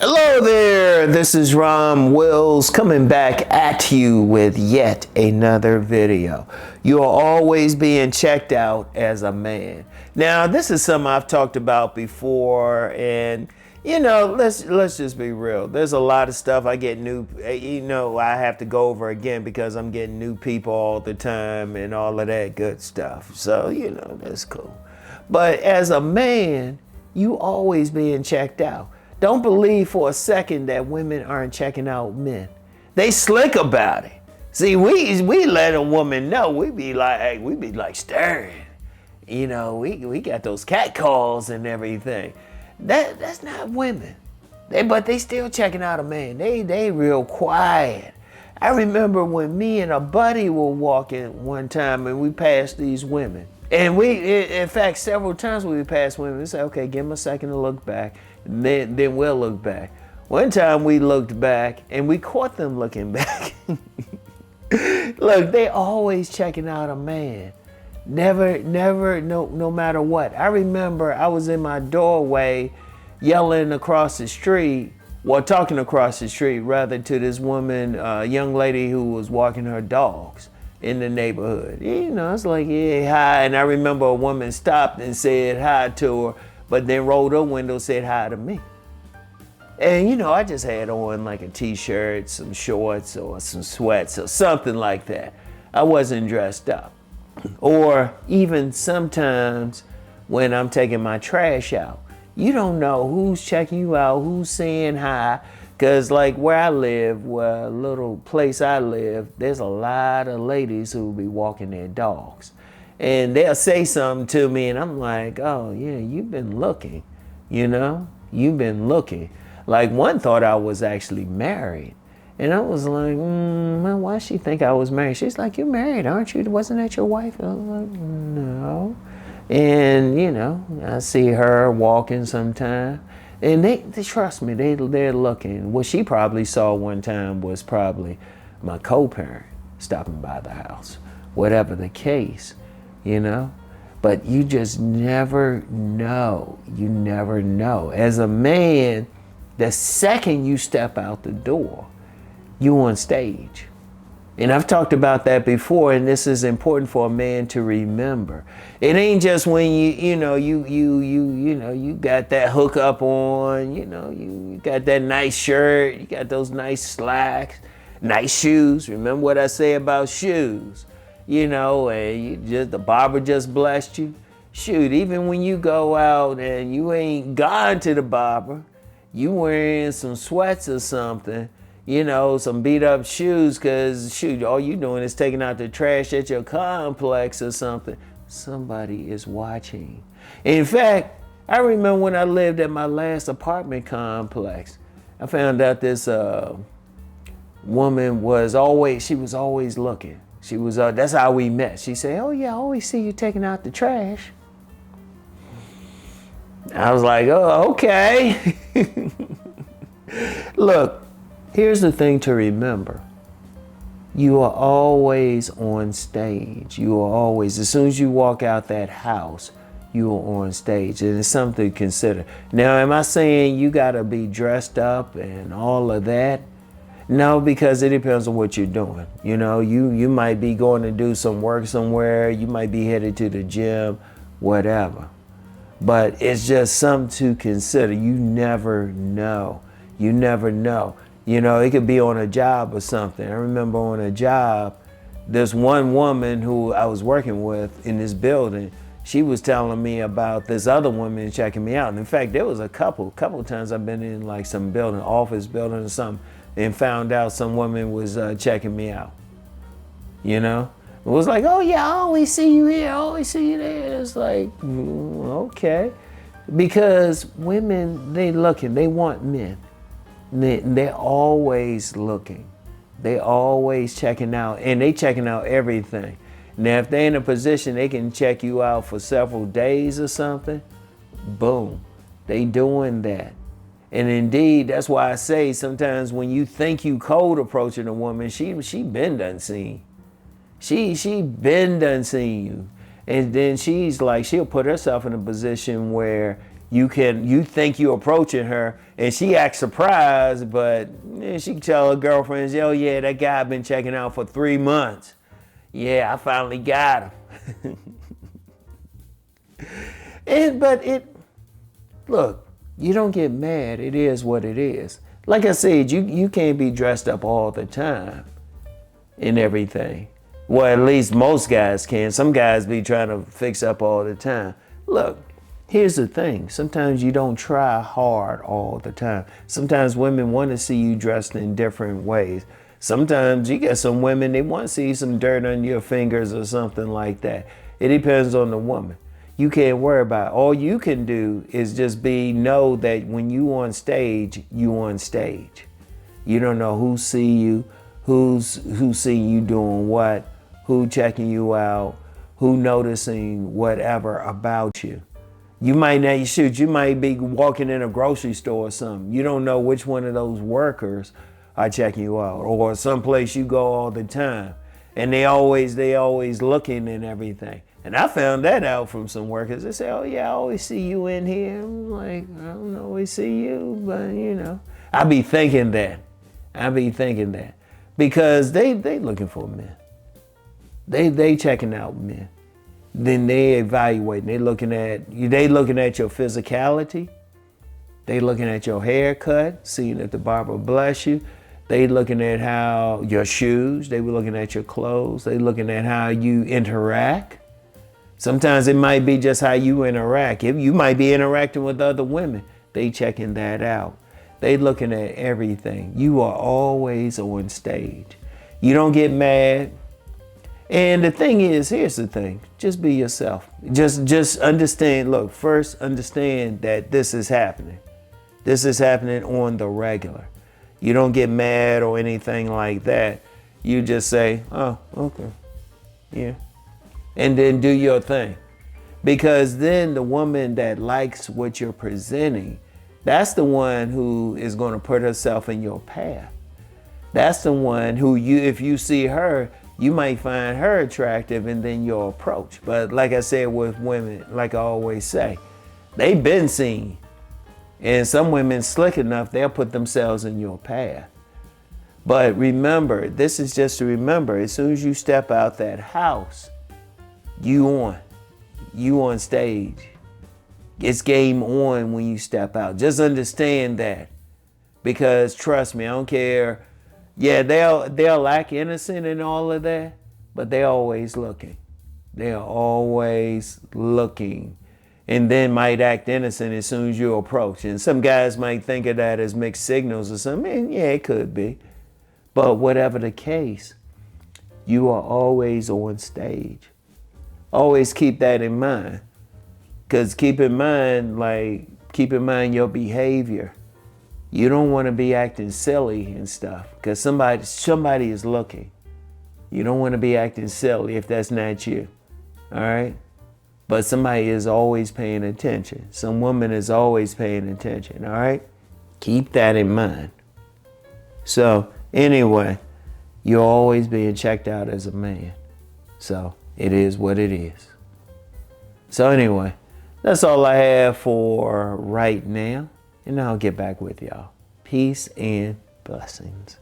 Hello there, this is Rom Wills coming back at you with yet another video. You are always being checked out as a man. Now, this is something I've talked about before, and let's just be real. There's a lot of stuff I get new, I have to go over again because I'm getting new people all the time and all of that good stuff. So, that's cool. But as a man, you always being checked out. Don't believe for a second that women aren't checking out men. They slick about it. See, we let a woman know. We be like staring. We got those cat calls and everything. That's not women. But they still checking out a man. They real quiet. I remember when me and a buddy were walking one time and we passed these women. And in fact, several times when we passed women, we said, okay, give them a second to look back. Then we'll look back. One time we looked back and we caught them looking back. Look, they always checking out a man. Never, no matter what. I remember I was in my doorway yelling across the street, talking across the street rather, to this woman, young lady who was walking her dogs in the neighborhood. It's like, yeah, hi. And I remember a woman stopped and said hi to her, but then rolled her window, said hi to me. And I just had on like a t-shirt, some shorts or some sweats or something like that. I wasn't dressed up. Or even sometimes when I'm taking my trash out, you don't know who's checking you out, who's saying hi. Cause like where I live, a little place I live, there's a lot of ladies who be walking their dogs. And they'll say something to me and I'm like, oh yeah, you've been looking, you've been looking. Like one thought I was actually married. And I was like, why she think I was married? She's like, you're married, aren't you? Wasn't that your wife? I was like, no. And I see her walking sometime. And they trust me, they're looking. What she probably saw one time was probably my co-parent stopping by the house, whatever the case, But you just never know. You never know. As a man, the second you step out the door, you on stage. And I've talked about that before, and this is important for a man to remember. It ain't just when you got that hookup on, you got that nice shirt, you got those nice slacks, nice shoes. Remember what I say about shoes, and the barber just blessed you. Shoot, even when you go out and you ain't gone to the barber, you wearing some sweats or something, some beat up shoes, cause shoot, all you doing is taking out the trash at your complex or something. Somebody is watching. In fact, I remember when I lived at my last apartment complex, I found out this woman was always looking. She was, that's how we met. She said, oh yeah, I always see you taking out the trash. I was like, oh, okay. Look, here's the thing to remember. You are always on stage. You are always, as soon as you walk out that house, you are on stage. And it's something to consider. Now, am I saying you gotta be dressed up and all of that? No, because it depends on what you're doing. You might be going to do some work somewhere. You might be headed to the gym, whatever. But it's just something to consider. You never know. You never know. It could be on a job or something. I remember on a job, there's one woman who I was working with in this building. She was telling me about this other woman checking me out. And in fact, there was a couple times I've been in like some building, office building or something, and found out some woman was checking me out. It was like, oh yeah, I always see you here, I always see you there. It's like, okay. Because women, they looking, they want men. They're always looking. They always checking out, and they checking out everything. Now, if they're in a position they can check you out for several days or something, boom, they doing that. And indeed, that's why I say sometimes when you think you cold approaching a woman, she been done seen. She been done seen you. And then she's like, she'll put herself in a position where You think you're approaching her and she acts surprised, but she can tell her girlfriends, oh yeah, that guy I've been checking out for 3 months. Yeah, I finally got him. Look, you don't get mad. It is what it is. Like I said, you can't be dressed up all the time and everything. Well, at least most guys can. Some guys be trying to fix up all the time. Look, here's the thing. Sometimes you don't try hard all the time. Sometimes women want to see you dressed in different ways. Sometimes you get some women, they want to see some dirt on your fingers or something like that. It depends on the woman. You can't worry about it. All you can do is just know that when you on stage, you on stage. You don't know who see you, who see you doing what, who checking you out, who noticing whatever about you. You might be walking in a grocery store or something. You don't know which one of those workers are checking you out, or someplace you go all the time, and they always looking and everything. And I found that out from some workers. They say, oh yeah, I always see you in here. I'm like, I don't always see you, but I be thinking that. Because they looking for men. They checking out men. Then they evaluating. They looking at your physicality. They looking at your haircut, seeing if the barber bless you. They looking at how your shoes. They were looking at your clothes. They looking at how you interact. Sometimes it might be just how you interact. If you might be interacting with other women, they checking that out. They looking at everything. You are always on stage. You don't get mad. And the thing is, here's the thing. Just be yourself. Just understand. Look, first understand that this is happening. This is happening on the regular. You don't get mad or anything like that. You just say, oh, okay, yeah. And then do your thing. Because then the woman that likes what you're presenting, that's the one who is going to put herself in your path. That's the one who if you see her, you might find her attractive and then you'll approach. But like I said with women, like I always say, they've been seen. And some women slick enough, they'll put themselves in your path. But remember, this is just to remember, as soon as you step out that house, you on stage. It's game on when you step out. Just understand that. Because trust me, I don't care. Yeah, they'll act innocent and all of that, but they're always looking. They're always looking. And then might act innocent as soon as you approach. And some guys might think of that as mixed signals or something. And yeah, it could be. But whatever the case, you are always on stage. Always keep that in mind. Because keep in mind your behavior. You don't want to be acting silly and stuff. Because somebody is looking. You don't want to be acting silly if that's not you. All right? But somebody is always paying attention. Some woman is always paying attention, all right? Keep that in mind. So, anyway, you're always being checked out as a man. So, it is what it is. So, anyway, that's all I have for right now. And I'll get back with y'all. Peace and blessings.